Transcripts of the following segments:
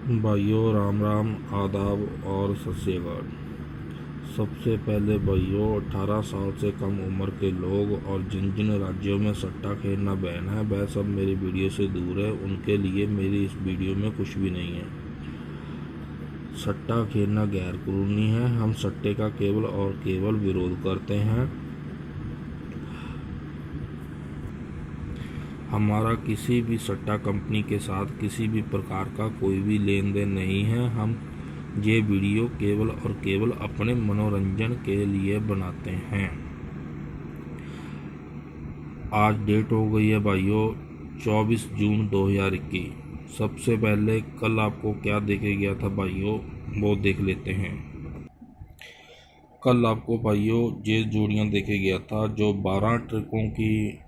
भाइयों राम राम, आदाब और सत श्री अकाल। सबसे पहले भाइयों, 18 साल से कम उम्र के लोग और जिन जिन राज्यों में सट्टा खेलना बैन है वह सब मेरी वीडियो से दूर है। उनके लिए मेरी इस वीडियो में कुछ भी नहीं है। सट्टा खेलना गैर कानूनी है। हम सट्टे का केवल और केवल विरोध करते हैं। हमारा किसी भी सट्टा कंपनी के साथ किसी भी प्रकार का कोई भी लेन देन नहीं है। हम ये वीडियो केवल और केवल अपने मनोरंजन के लिए बनाते हैं। आज डेट हो गई है भाइयों 24 जून 2021। सबसे पहले कल आपको क्या देखे गया था भाइयों, वो देख लेते हैं। कल आपको भाइयों ये जोड़ियां देखे गया था जो 12 ट्रिकों की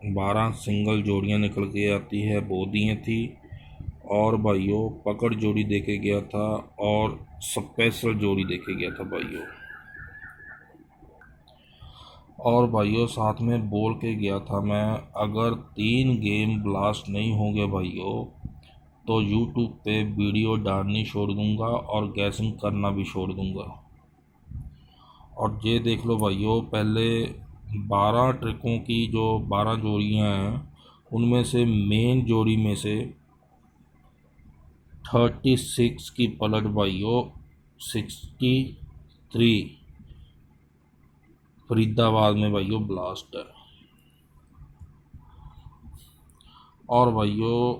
12 सिंगल जोड़ियां निकल के आती है वो दिए थी। और भाइयों पकड़ जोड़ी देखे गया था और स्पेशल जोड़ी देखे गया था भाइयों। और भाइयों साथ में बोल के गया था मैं, अगर 3 गेम ब्लास्ट नहीं होंगे भाइयों तो यूट्यूब पे वीडियो डालनी छोड़ दूंगा और गैसिंग करना भी छोड़ दूंगा। और ये देख लो भाइयों, पहले 12 ट्रिकों की जो 12 जोड़ियां हैं उनमें से मेन जोड़ी में से 36 की पलट भाइयों 63 फरीदाबाद में भाइयों ब्लास्ट है। और भाइयों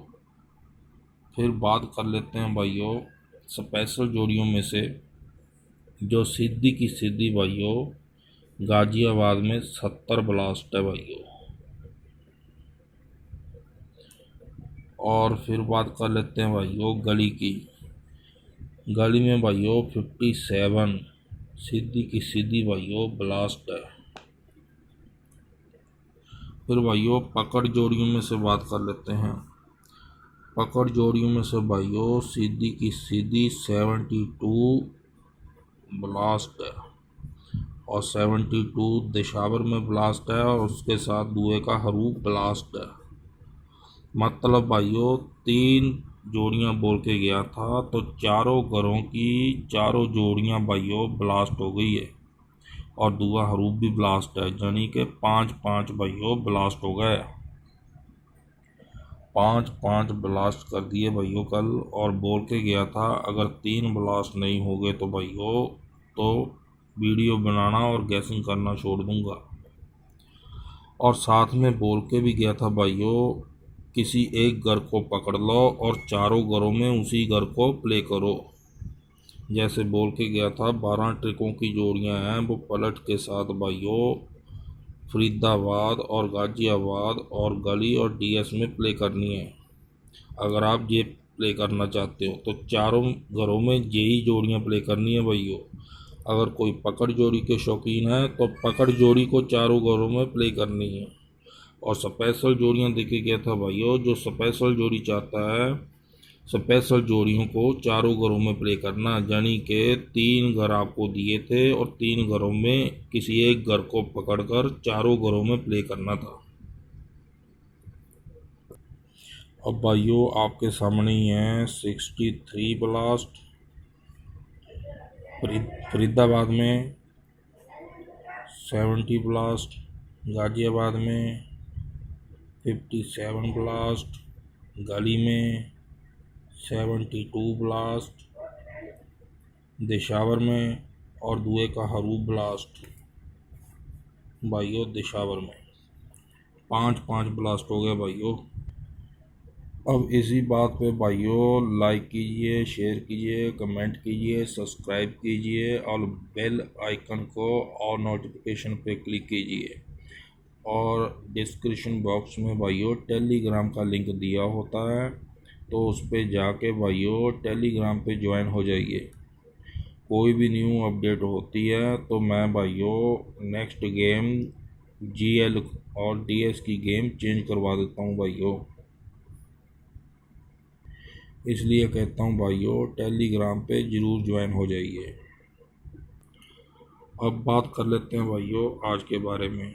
फिर बात कर लेते हैं भाइयों स्पेशल जोड़ियों में से, जो सीधी की सीधी भाइयों गाजियाबाद में 70 ब्लास्ट है भाइयों। और फिर बात कर लेते हैं भाइयों गली की। गली में भाइयों 57 सीधी की सीधी भाइयों ब्लास्ट है। फिर भाइयों पकड़ जोड़ियों में से बात कर लेते हैं। पकड़ जोड़ियों में से भाइयों सीधी की सीधी 72 ब्लास्ट है और 72 दिशावर में ब्लास्ट है और उसके साथ दुए का हरूफ ब्लास्ट है। मतलब भाइयों 3 जोड़ियां बोल के गया था तो चारों घरों की चारों जोड़ियां भाइयों ब्लास्ट हो गई है और दुआ हरूफ भी ब्लास्ट है, यानी कि 5-5 भाइयों ब्लास्ट हो गए। 5-5 ब्लास्ट कर दिए भाइयों कल। और बोल के गया था अगर 3 ब्लास्ट नहीं हो गए तो भाइयों तो वीडियो बनाना और गैसिंग करना छोड़ दूंगा। और साथ में बोल के भी गया था भाइयों किसी एक घर को पकड़ लो और चारों घरों में उसी घर को प्ले करो। जैसे बोल के गया था 12 ट्रिकों की जोड़ियां हैं वो पलट के साथ भाइयों फरीदाबाद और गाजियाबाद और गली और डीएस में प्ले करनी है। अगर आप ये प्ले करना चाहते हो तो चारों घरों में यही जोड़ियां प्ले करनी है भाइयों। अगर कोई पकड़ जोड़ी के शौकीन है तो पकड़ जोड़ी को चारों घरों में प्ले करनी है। और स्पेशल जोड़ियां देखे गया था भाइयों, जो स्पेशल जोड़ी चाहता है स्पेशल जोड़ियों को चारों घरों में प्ले करना, यानी कि 3 घर आपको दिए थे और 3 घरों में किसी एक घर को पकड़कर चारों घरों में प्ले करना था। अब भाइयों आपके सामने ही है 63 ब्लास्ट फरीदाबाद में, 70 ब्लास्ट गाजियाबाद में, 57 ब्लास्ट गली में, 72 ब्लास्ट दिशावर में और दुए का हरूफ ब्लास्ट भाइयों दिशावर में। 5-5 ब्लास्ट हो गए भाइयों। अब इसी बात पे भाइयों लाइक कीजिए, शेयर कीजिए, कमेंट कीजिए, सब्सक्राइब कीजिए और बेल आइकन को और नोटिफिकेशन पे क्लिक कीजिए। और डिस्क्रिप्शन बॉक्स में भाइयों टेलीग्राम का लिंक दिया होता है तो उस पर जाके भाइयों टेलीग्राम पे ज्वाइन हो जाइए। कोई भी न्यू अपडेट होती है तो मैं भाइयों नेक्स्ट गेम जीएल और डीएस की गेम चेंज करवा देता हूँ भाइयों। इसलिए कहता हूँ भाइयों टेलीग्राम पे ज़रूर ज्वाइन हो जाइए। अब बात कर लेते हैं भाइयों आज के बारे में।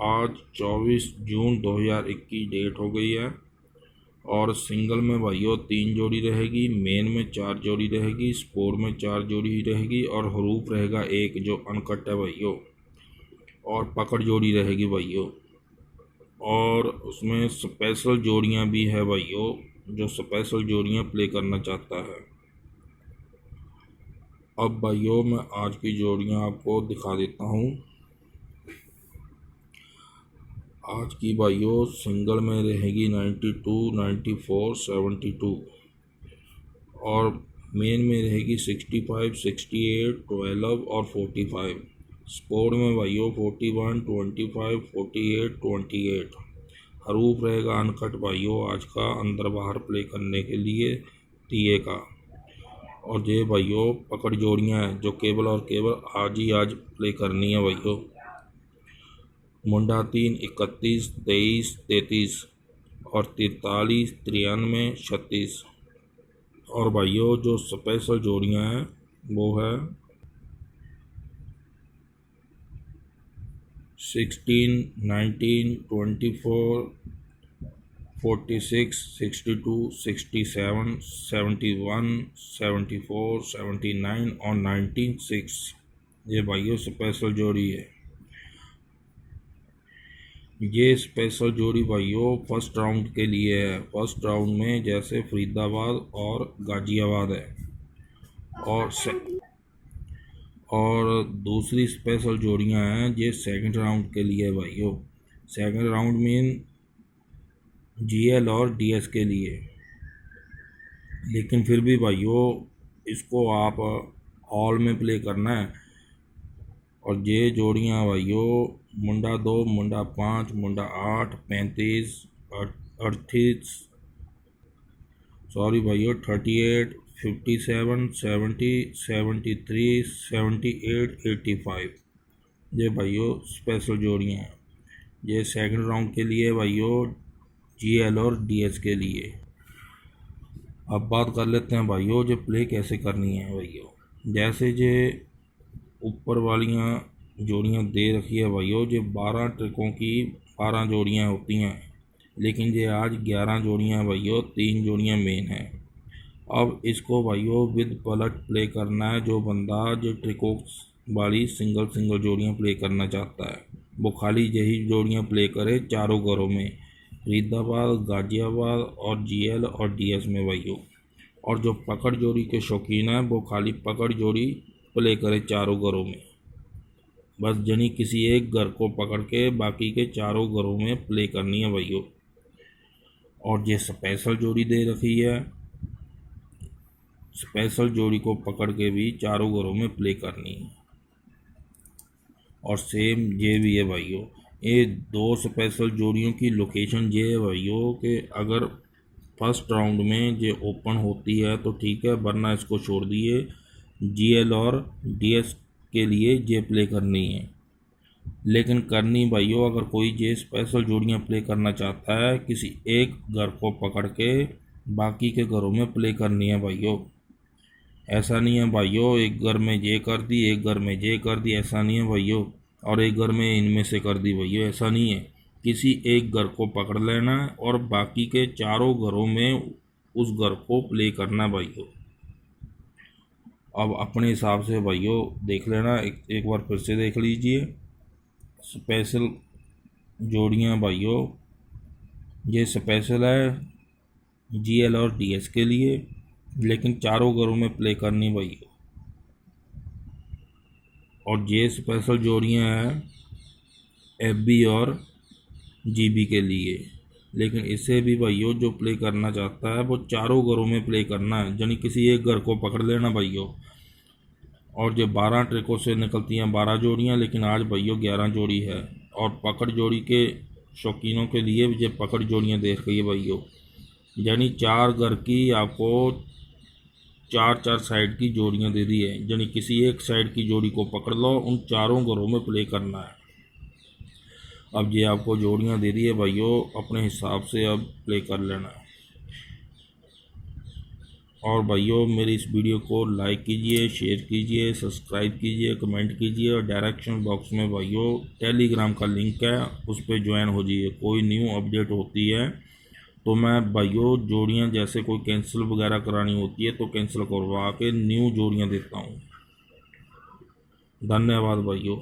आज 24 जून 2021 डेट हो गई है और सिंगल में भाइयों 3 जोड़ी रहेगी, मेन में 4 जोड़ी रहेगी, स्पोर्ट में 4 जोड़ी रहेगी और हरूफ रहेगा एक जो अनकट है भाइयों, और पकड़ जोड़ी रहेगी भाइयों। और उसमें स्पेशल जोड़ियां भी है भाइयों, जो स्पेशल जोड़ियां प्ले करना चाहता है। अब भाइयों मैं आज की जोड़ियां आपको दिखा देता हूं। आज की भाइयों सिंगल में रहेगी 92, 94, 72 और मेन में रहेगी 65, 68, 12 और 45। स्पोर्ट में भाइयों 41, 25, 48, 28। हरूफ रहेगा अनकट भाइयों आज का अंदर बाहर प्ले करने के लिए तीए का। और ये भाइयों पकड़ जोड़ियां हैं जो केबल और केबल आज ही आज प्ले करनी है भाइयों। मुंडा 3, 31, 23, 33 और 43, 93, 36। और भाइयों जो स्पेशल जोड़ियां हैं वो है 16, 19, 24, 46, 62, 67, 71, 74, 79 और 19, 6। ये भाइयों स्पेशल जोड़ी है। ये स्पेशल जोड़ी भाइयों फर्स्ट राउंड के लिए है। फर्स्ट राउंड में जैसे फरीदाबाद और गाजियाबाद है। और दूसरी स्पेशल जोड़ियां हैं ये सेकंड राउंड के लिए है भाइयों। सेकंड राउंड में जीएल और डीएस के लिए। लेकिन फिर भी भाइयों इसको आप हॉल में प्ले करना है। और ये जोड़ियां भाइयों मुंडा 2, मुंडा 5, मुंडा 8, 35, 38, सॉरी भाइयों 38, 57, 70, 73, 78, 85। ये भाइयों स्पेशल जोड़ियां हैं। ये सेकंड राउंड के लिए भाइयों जीएल और डीएस के लिए। अब बात कर लेते हैं भाइयों जो प्ले कैसे करनी है भाइयों। जैसे जे ऊपर वालियाँ जोड़ियां दे रखी है भाइयों, जो 12 ट्रिकों की 12 जोड़ियां होती हैं, लेकिन ये आज 11 जोड़ियां भाइयों, 3 जोड़ियां मेन हैं। अब इसको भाइयों विद पलट प्ले करना है। जो बंदा जो ट्रिकों वाली सिंगल जोड़ियां प्ले करना चाहता है वो खाली यही जोड़ियां प्ले करे चारों घरों में, फरीदाबाद, गाजियाबाद और जीएल और डीएस में भाइयों। और जो पकड़ जोड़ी के शौकीन है वो खाली पकड़ जोड़ी प्ले करे चारों घरों में। बस जनी किसी एक घर को पकड़ के बाकी के चारों घरों में प्ले करनी है भाइयों। और ये स्पेशल जोड़ी दे रखी है, स्पेशल जोड़ी को पकड़ के भी चारों घरों में प्ले करनी है। और सेम ये भी है भाइयों। ये 2 स्पेशल जोड़ियों की लोकेशन ये है भाइयों कि अगर फर्स्ट राउंड में ये ओपन होती है तो ठीक है, वरना इसको छोड़ दिए। जीएल और डीएस के लिए ये प्ले करनी है। लेकिन करनी भाइयों अगर कोई ये स्पेशल जोड़ियां प्ले करना चाहता है, किसी एक घर को पकड़ के बाकी के घरों में प्ले करनी है भाइयों। ऐसा नहीं है भाइयों एक घर में ये कर दी, एक घर में ये कर दी, ऐसा नहीं है भाइयों। और एक घर में इनमें से कर दी भाइयों, ऐसा नहीं है। किसी एक घर को पकड़ लेना है और बाकी के चारों घरों में उस घर को प्ले करना भाइयों। अब अपने हिसाब से भाइयों देख लेना, एक बार फिर से देख लीजिए। स्पेशल जोड़ियां भाइयों ये स्पेशल है जीएल और डीएस के लिए, लेकिन चारों घरों में प्ले करनी भाइयों। और ये स्पेशल जोड़ियां हैं एफबी और जीबी के लिए। लेकिन इसे भी भाइयों जो प्ले करना चाहता है वो चारों घरों में प्ले करना है, यानी किसी एक घर को पकड़ लेना भाइयों। और जो 12 ट्रिकों से निकलती हैं 12 जोड़ियां, लेकिन आज भाइयों 11 जोड़ी है। और पकड़ जोड़ी के शौकीनों के लिए ये पकड़ जोड़ियां दे रही है भाइयों, यानी 4 घर की आपको 4 साइड की जोड़ियां दे दी है, यानी किसी एक साइड की जोड़ी को पकड़ लो, उन चारों घरों में प्ले करना है। अब ये आपको जोड़ियां दे दी है भाइयों, अपने हिसाब से अब प्ले कर लेना है। और भाइयों मेरी इस वीडियो को लाइक कीजिए, शेयर कीजिए, सब्सक्राइब कीजिए, कमेंट कीजिए। और डायरेक्शन बॉक्स में भाइयों टेलीग्राम का लिंक है, उस पर ज्वाइन हो जाइए। कोई न्यू अपडेट होती है तो मैं भाइयों जोड़ियाँ जैसे कोई कैंसिल वगैरह करानी होती है तो कैंसिल करवा के न्यू जोड़ियाँ देता हूँ। धन्यवाद भाइयों।